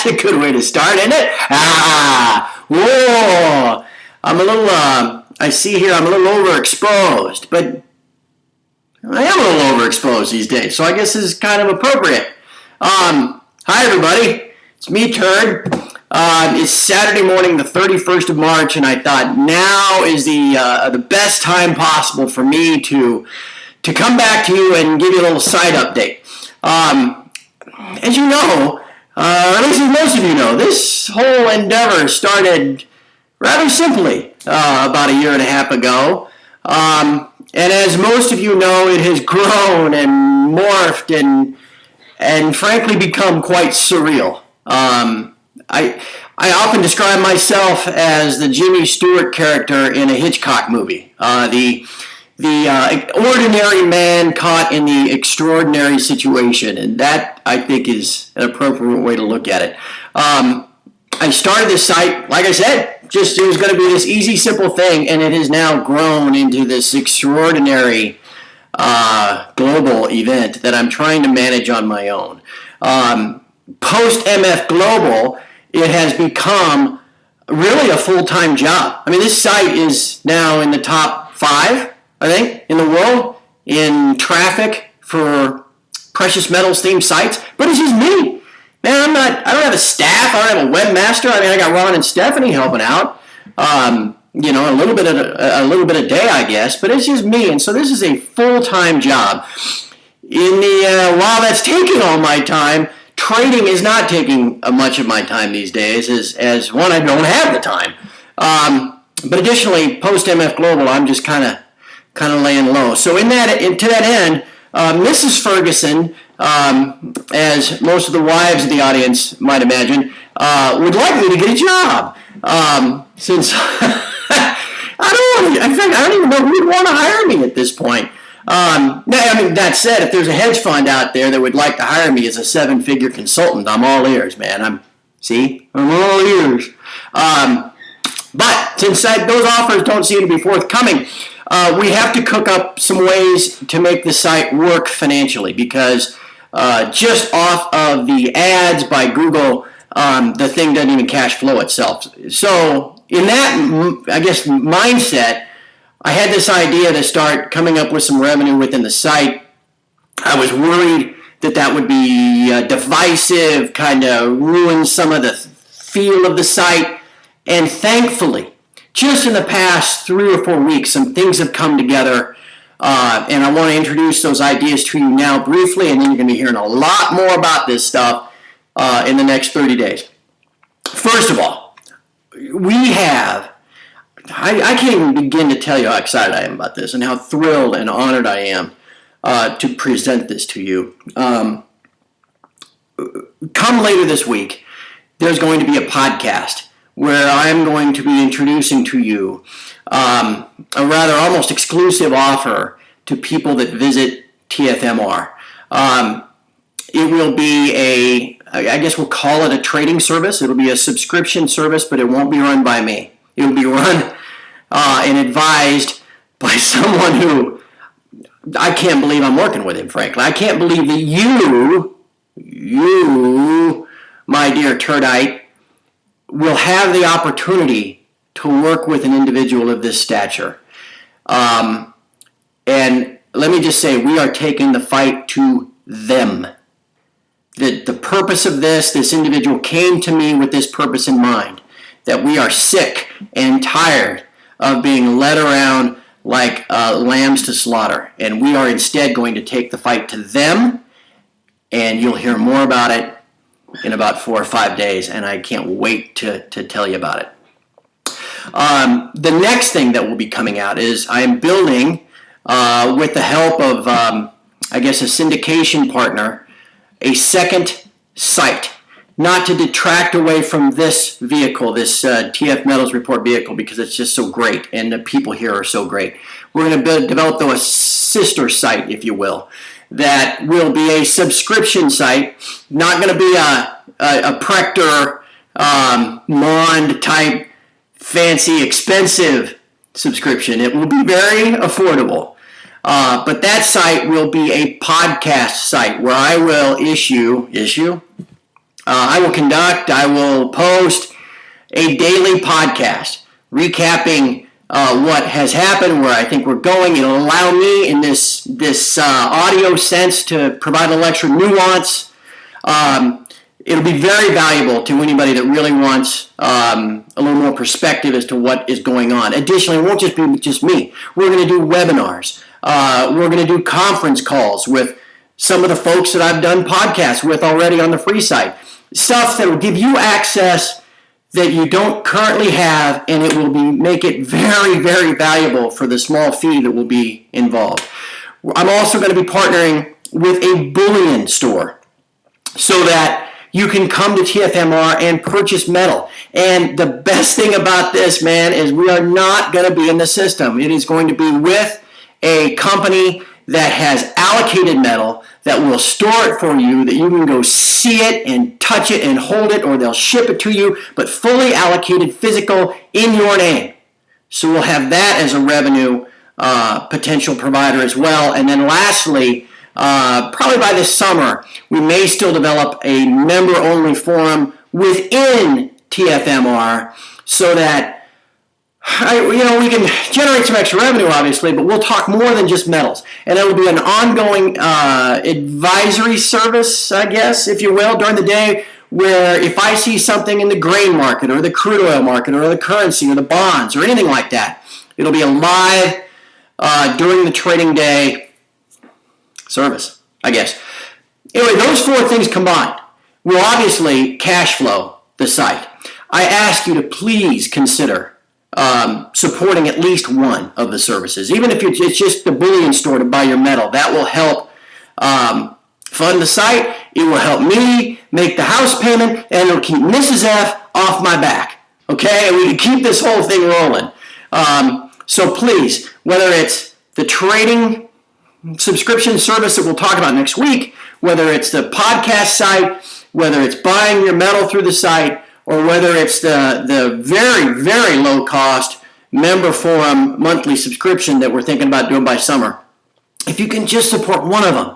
a good way to start, isn't it? Whoa. I'm a little, I see here I'm a little overexposed, but I am a little overexposed these days, so I guess this is kind of appropriate. Hi, everybody. It's me, Turd. It's Saturday morning, the 31st of March, and I thought now is the best time possible for me to come back to you and give you a little side update. As you know, at least as most of you know, this whole endeavor started rather simply about a year and a half ago. And as most of you know, it has grown and morphed and frankly become quite surreal. I often describe myself as the Jimmy Stewart character in a Hitchcock movie. The ordinary man caught in the extraordinary situation, and that, I think, is an appropriate way to look at it. I started this site, like I said, just it was going to be this easy, simple thing, and it has now grown into this extraordinary global event that I'm trying to manage on my own. Post-MF Global, it has become really a full-time job. I mean, this site is now in the top 5, I think, in the world in traffic for precious metals themed sites. But it's just me. Man, I don't have a staff. I don't have a webmaster. I mean, I got Ron and Stephanie helping out. A little bit a day, I guess. But it's just me, and so this is a full-time job. While that's taking all my time, trading is not taking much of my time these days. As one, I don't have the time. But additionally, post MF Global, I'm just kind of laying low. So to that end, Mrs. Ferguson, as most of the wives of the audience might imagine, would like me to get a job. Since I don't even know who would want to hire me at this point. That said, if there's a hedge fund out there that would like to hire me as a 7-figure consultant, I'm all ears, man. I'm all ears. But since those offers don't seem to be forthcoming, we have to cook up some ways to make the site work financially because just off of the ads by Google, the thing doesn't even cash flow itself. So in that, I guess, mindset, I had this idea to start coming up with some revenue within the site. I was worried that would be divisive, kind of ruin some of the feel of the site. And thankfully, just in the past 3 or 4 weeks, some things have come together. And I want to introduce those ideas to you now briefly, and then you're going to be hearing a lot more about this stuff in the next 30 days. First of all, we have... I can't even begin to tell you how excited I am about this and how thrilled and honored I am to present this to you. Come later this week, there's going to be a podcast where I'm going to be introducing to you a rather almost exclusive offer to people that visit TFMR. It will be I guess we'll call it a trading service. It'll be a subscription service, but it won't be run by me. It will be run and advised by someone who I can't believe I'm working with him, frankly. I can't believe that you, my dear Turdite, will have the opportunity to work with an individual of this stature. And let me just say, we are taking the fight to them. The purpose of this individual came to me with this purpose in mind, that we are sick and tired of being led around like lambs to slaughter. And we are instead going to take the fight to them, and you'll hear more about it in about 4 or 5 days, and I can't wait to tell you about it. The next thing that will be coming out is I am building, with the help of, a syndication partner, a second site. Not to detract away from this vehicle, this TF Metals Report vehicle, because it's just so great, and the people here are so great. We're going to develop, though, a sister site, if you will, that will be a subscription site, not going to be a Prector, Mond type, fancy, expensive subscription. It will be very affordable. But that site will be a podcast site where I will issue? I will post a daily podcast recapping what has happened, where I think we're going. It'll allow me in this audio sense to provide a little extra nuance. It'll be very valuable to anybody that really wants a little more perspective as to what is going on. Additionally, it won't just be just me. We're going to do webinars. We're going to do conference calls with some of the folks that I've done podcasts with already on the free site. Stuff that will give you access that you don't currently have, and it will make it very, very valuable for the small fee that will be involved. I'm also going to be partnering with a bullion store so that you can come to TFMR and purchase metal. And the best thing about this, man, is we are not going to be in the system. It is going to be with a company that has allocated metal that will store it for you, that you can go see it and touch it and hold it, or they'll ship it to you, but fully allocated, physical, in your name. So we'll have that as a revenue potential provider as well. And then lastly, probably by this summer, we may still develop a member-only forum within TFMR so that we can generate some extra revenue, obviously, but we'll talk more than just metals. And it will be an ongoing advisory service, I guess, if you will, during the day, where if I see something in the grain market or the crude oil market or the currency or the bonds or anything like that, it'll be a live during the trading day service, I guess. Anyway, those four things combined will obviously cash flow the site. I ask you to please consider supporting at least one of the services. Even if it's just the bullion store to buy your metal, that will help fund the site. It will help me make the house payment, and it'll keep Mrs. F off my back. Okay? And we can keep this whole thing rolling. So please, whether it's the trading subscription service that we'll talk about next week, whether it's the podcast site, whether it's buying your metal through the site, or whether it's the very, very low-cost member forum monthly subscription that we're thinking about doing by summer. If you can just support one of them,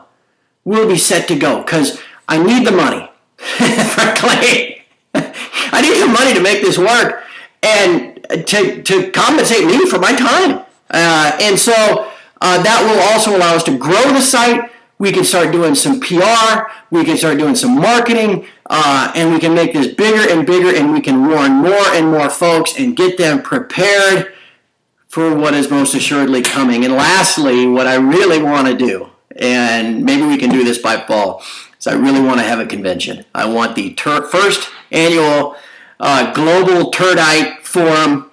we'll be set to go, because I need the money, frankly. I need the money to make this work and to compensate me for my time. And so that will also allow us to grow the site. We can start doing some PR. We can start doing some marketing. And we can make this bigger and bigger, and we can warn more and more folks and get them prepared for what is most assuredly coming. And lastly, what I really want to do, and maybe we can do this by fall, is I really want to have a convention. I want the first annual Global Turdite Forum.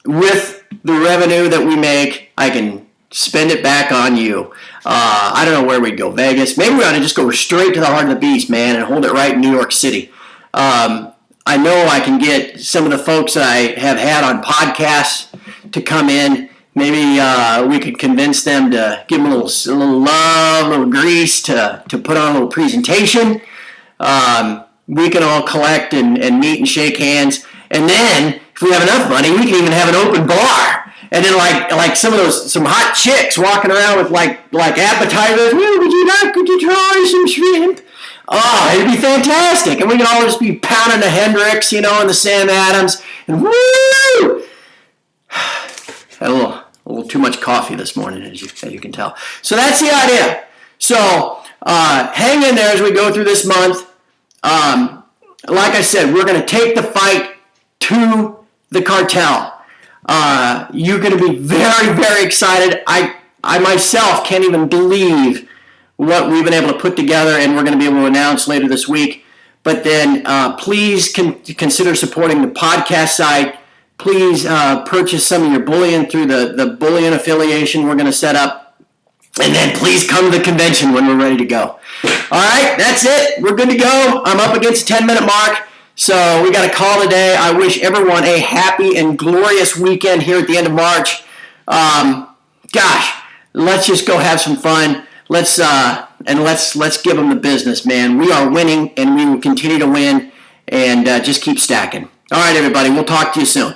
With the revenue that we make, I can spend it back on you. I don't know where we'd go. Vegas. Maybe we ought to just go straight to the heart of the beast, man, and hold it right in New York City. I know I can get some of the folks that I have had on podcasts to come in. Maybe we could convince them to give them a little love, a little grease to put on a little presentation. We can all collect and meet and shake hands. And then, if we have enough money, we can even have an open bar. And then like some hot chicks walking around with like appetizers. Could you try some shrimp? Oh, it'd be fantastic. And we can all just be pounding the Hendrix, and the Sam Adams. And woo! Had a little too much coffee this morning, as you can tell. So that's the idea. So hang in there as we go through this month. Like I said, we're going to take the fight to the cartel. You're going to be very, very excited. I myself can't even believe what we've been able to put together, and we're going to be able to announce later this week. But then please consider supporting the podcast site. Please purchase some of your bullion through the bullion affiliation we're going to set up. And then please come to the convention when we're ready to go. All right, that's it. We're good to go. I'm up against the 10-minute mark. So we got a call today. I wish everyone a happy and glorious weekend here at the end of March. Gosh, let's just go have some fun. Let's give them the business, man. We are winning, and we will continue to win, and just keep stacking. All right, everybody. We'll talk to you soon.